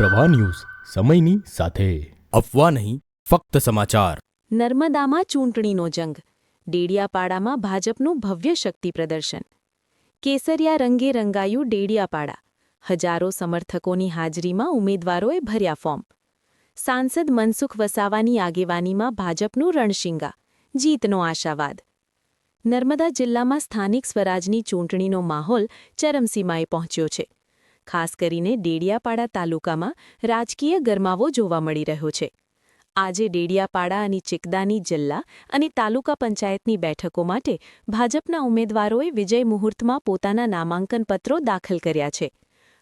પ્રવાહ ન્યૂઝ સમયની સાથે અફવા નહીં ફક્ત સમાચાર। નર્મદામાં ચૂંટણીનો જંગ, ડેડિયાપાડામાં ભાજપનું ભવ્ય શક્તિ પ્રદર્શન। કેસરિયા રંગે રંગાયું ડેડિયાપાડા, હજારો સમર્થકોની હાજરીમાં ઉમેદવારોએ ભર્યા ફોર્મ। સાંસદ મનસુખ વસાવાની આગેવાનીમાં ભાજપનું રણશિંગા, જીતનો આશાવાદ। નર્મદા જિલ્લામાં સ્થાનિક સ્વરાજની ચૂંટણીનો માહોલ ચરમસીમાએ પહોંચ્યો છે। ખાસ કરીને ડેડિયાપાડા તાલુકામાં રાજકીય ગરમાવો જોવા મળી રહ્યો છે। આજે ડેડિયાપાડા અને ચિકદાની જિલ્લા અને તાલુકા પંચાયતની બેઠકો માટે ભાજપના ઉમેદવારોએ વિજય મુહૂર્તમાં પોતાના નામાંકન પત્રો દાખલ કર્યા છે।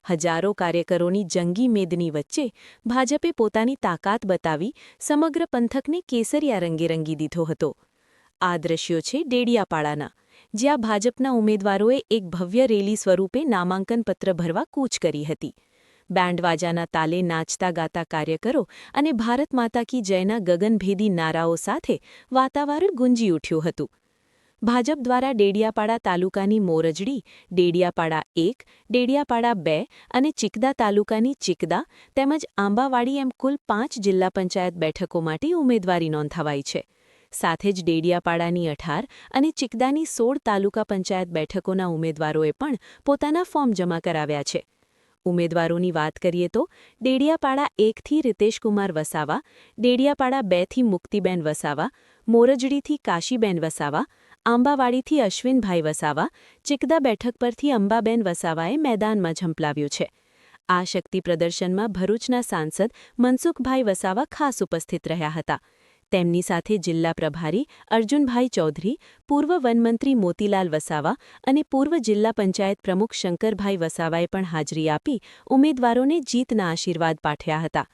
હજારો કાર્યકરોની જંગી મેદની વચ્ચે ભાજપે પોતાની તાકાત બતાવી સમગ્ર પંથકને કેસરિયા રંગે રંગી દીધો હતો। આ દ્રશ્યો છે ડેડિયાપાડાના, જ્યાં ભાજપના ઉમેદવારોએ એક ભવ્ય રેલી સ્વરૂપે નામાંકન પત્ર ભરવા કૂચ કરી હતી। બેન્ડવાજાના તાલે નાચતા ગાતા કાર્યકરો અને ભારત માતા કી જયના ગગનભેદી નારાઓ સાથે વાતાવરણ ગુંજી ઉઠ્યું હતું। ભાજપ દ્વારા ડેડિયાપાડા તાલુકાની મોરજડી, ડેડિયાપાડા 1, ડેડિયાપાડા 2 અને ચિકદા તાલુકાની ચિકદા તેમજ આંબાવાડી એમ કુલ 5 જિલ્લા પંચાયત બેઠકો માટે ઉમેદવારી નોંધાવાઈ છે। સાથે જ ડેડિયાપાડાની 18 અને ચિકદાની 16 તાલુકા પંચાયત બેઠકોના ઉમેદવારોએ પણ પોતાના ફોર્મ જમા કરાવ્યા છે। ઉમેદવારોની વાત કરીએ તો ડેડિયાપાડા 1થી રિતેશકુમાર વસાવા, ડેડિયાપાડા 2થી મુક્તિબેન વસાવા, મોરજડીથી કાશીબેન વસાવા, આંબાવાડીથી અશ્વિનભાઈ વસાવા, ચિકદા બેઠક પરથી અંબાબેન વસાવાએ મેદાનમાં ઝંપલાવ્યું છે। આ શક્તિ પ્રદર્શનમાં ભરૂચના સાંસદ મનસુખભાઈ વસાવા ખાસ ઉપસ્થિત રહ્યા હતા। તેમની સાથે જિલ્લા પ્રભારી અર્જુનભાઈ ચૌધરી, પૂર્વ વનમંત્રી મોતીલાલ વસાવા અને પૂર્વ જિલ્લા પંચાયત પ્રમુખ શંકરભાઈ વસાવાએ પણ હાજરી આપી ઉમેદવારોને જીતના આશીર્વાદ પાઠવ્યા હતા।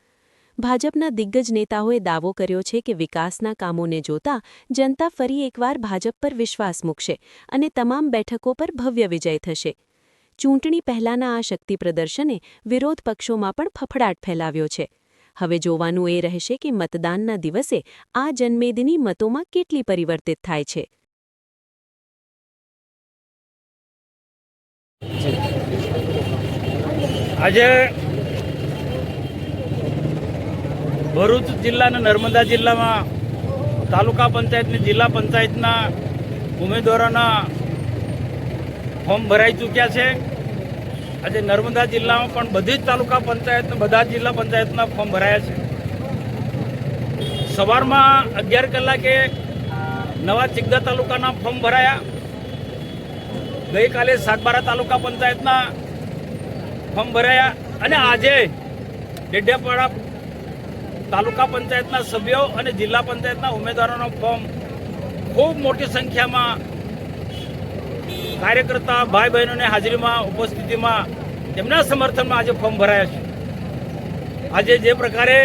ભાજપના દિગ્ગજ નેતાઓએ દાવો કર્યો છે કે વિકાસના કામોને જોતા જનતા ફરી એકવાર ભાજપ પર વિશ્વાસ મૂકશે અને તમામ બેઠકો પર ભવ્ય વિજય થશે। ચૂંટણી પહેલાના આ શક્તિ પ્રદર્શને વિરોધ પક્ષોમાં પણ ફફડાટ ફેલાવ્યો છે। હવે જોવાનું એ રહેશે કે મતદાનના દિવસે આ જનમેદની મતોમાં કેટલી પરિવર્તિત થાય છે। આજે ભરૂચ જિલ્લાના નર્મદા જિલ્લામાં તાલુકા પંચાયતની જિલ્લા પંચાયતના ઉમેદવારોના ફોર્મ ભરાઈ ચૂક્યા છે। આજે નર્મદા જિલ્લામાં પણ બધી જ તાલુકા પંચાયત બધા જ જિલ્લા પંચાયતના ફોર્મ ભરાયા છે। સવારમાં 11 કલાકે નવા ચિકદા તાલુકાના ફોર્મ ભરાયા। ગઈકાલે સાગબારા તાલુકા પંચાયતના ફોર્મ ભરાયા અને આજે ડેડિયાપાડા તાલુકા પંચાયતના સભ્યો અને જિલ્લા પંચાયતના ઉમેદવારોનો ફોર્મ ખૂબ મોટી સંખ્યામાં કાર્યકર્તા ભાઈ બહેનોની હાજરીમાં ઉપસ્થિતિમાં તેમના સમર્થનમાં આજે ફોર્મ ભરાયા છે। આજે જે પ્રકારે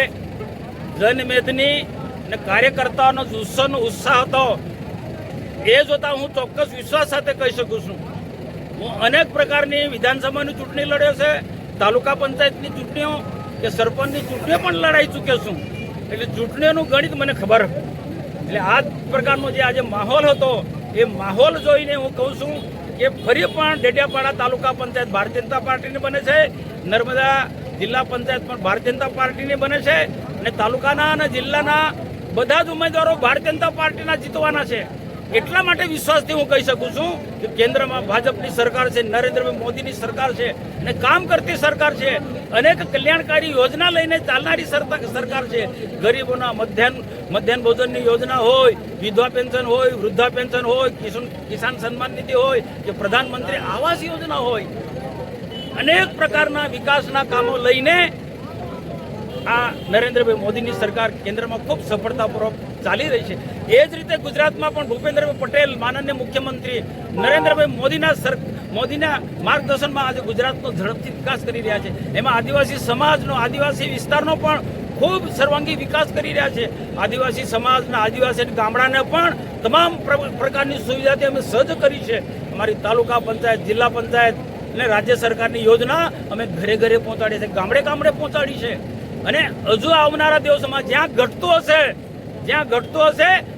જનમેદની અને કાર્યકર્તાઓનો જુસ્સોનો ઉત્સાહ હતો એ જોતા હું ચોક્કસ વિશ્વાસ સાથે કહી શકું છું હું અનેક પ્રકારની વિધાનસભાની ચૂંટણી લડ્યો છે, તાલુકા પંચાયતની ચૂંટણીઓ કે સરપંચની ચૂંટણીઓ પણ લડાઈ ચૂક્યો છું। એટલે ચૂંટણીઓનું ગણિત મને ખબર હતું। એટલે આ પ્રકારનો જે આજે માહોલ હતો એ માહોલ જોઈને હું કહું છું કે ફરી પણ ડેડિયાપાડા તાલુકા પંચાયત ભારતીય જનતા પાર્ટીની બને છે, નર્મદા જિલ્લા પંચાયત પણ ભારતીય જનતા પાર્ટીની બને છે અને તાલુકાના અને જિલ્લાના બધા જ ઉમેદવારો ભારતીય જનતા પાર્ટીના જીતવાના છે। એટલા માટે વિશ્વાસથી હું કહી શકું છું કે કેન્દ્રમાં ભાજપની સરકાર છે, નરેન્દ્રભાઈ મોદીની સરકાર છે અને કામ કરતી સરકાર છે। અનેક કલ્યાણકારી યોજના લઈને ચાલનારી સરકાર છે। ગરીબોના મધ્યાહન ભોજનની યોજના હોય, વિધવા પેન્શન હોય, વૃદ્ધા પેન્શન હોય, કિસાન સન્માન નિધિ હોય કે પ્રધાનમંત્રી આવાસ યોજના હોય, અનેક પ્રકારના વિકાસના કામો લઈને આ નરેન્દ્રભાઈ મોદીની સરકાર કેન્દ્રમાં ખૂબ સફળતાપૂર્વક ચાલી રહી છે। એ જ રીતે ગુજરાતમાં પણ ભૂપેન્દ્રભાઈ પટેલ માનનીય મુખ્યમંત્રી નરેન્દ્રભાઈ મોદીના માર્ગદર્શનમાં આજે ગુજરાતનો ઝડપથી વિકાસ કરી રહ્યા છે। એમાં આદિવાસી સમાજનો, આદિવાસી વિસ્તારનો પણ ખૂબ સર્વાંગી વિકાસ કરી રહ્યા છે। આદિવાસી સમાજના, આદિવાસી ગામડાને પણ તમામ પ્રકારની સુવિધાથી અમે સજ્જ કરી છે। અમારી તાલુકા પંચાયત, જિલ્લા પંચાયત અને રાજ્ય સરકારની યોજના અમે ઘરે ઘરે પહોંચાડી છે, ગામડે ગામડે પહોંચાડી છે અને હજુ આવનારા દિવસોમાં જ્યાં ઘટતું હશે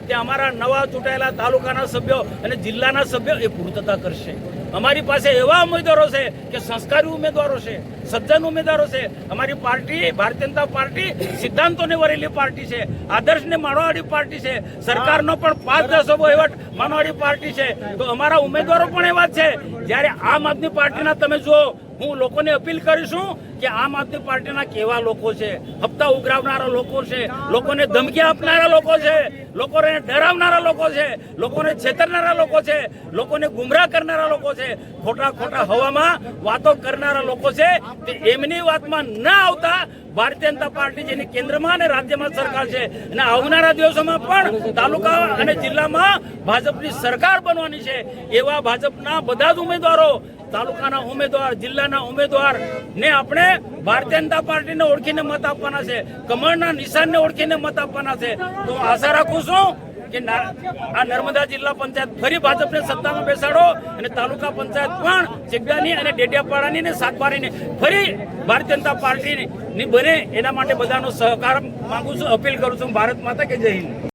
ત્યાં અમારા નવા ચૂંટાયેલા તાલુકાના સભ્યો અને જિલ્લાના સભ્યો એ પૂર્તતા કરશે। અમારી પાસે એવા ઉમેદવારો છે કે સંસ્કારી ઉમેદવારો છે, સજ્જન ઉમેદવારો છે. અમારી પાર્ટી ભારતીય જનતા પાર્ટી સિદ્ધાંતોને વરેલી પાર્ટી છે, આદર્શને માનવાવાળી પાર્ટી છે, સરકારનો પણ 5-10 વહીવટ માનવાવાળી પાર્ટી છે. તો અમારા ઉમેદવારો પણ એવા જ છે. જ્યારે આમ આદમી પાર્ટીના તમે જુઓ, હું લોકોને અપીલ કરીશું કે આમ આદમી પાર્ટીના કેવા લોકો છે, હપ્તા ઉઘરાવનારા લોકો છે, લોકોને ધમકી આપનારા લોકો છે, લોકોને ડરાવનારા લોકો છે, લોકોને છેતરનારા લોકો છે, લોકોને ગુમરાહ કરનારા લોકો છે, ખોટા હવામાં વાતો કરનારા લોકો છે. તે એમની વાતમાં ન આવતા ભારતીય જનતા પાર્ટી જેની કેન્દ્રમાં અને રાજ્યમાં સરકાર છે અને આવનારા દિવસોમાં પણ તાલુકા અને જિલ્લામાં ભાજપની સરકાર બનવાની છે. એવા ભાજપના બધા જ ઉમેદવારો, તાલુકાના ઉમેદવાર, જિલ્લાના ઉમેદવાર ને આપણે ભારતીય જનતા પાર્ટીને ઓળખીને મત આપવાના છે, કમળના નિશાનને ઓળખીને મત આપવાના છે. તો હું આશા રાખું છું કે આ નર્મદા જિલ્લા પંચાયત ફરી ભાજપને સત્તામાં બેસાડો અને તાલુકા પંચાયત પણ ચેકડાની અને ડેડિયાપાડાની અને સાતબારીની ફરી ભારતીય જનતા પાર્ટીની બને એના માટે બધાનો સહકાર માંગુ છું, અપીલ કરું છું. ભારત માતા કે જય હિન્દ.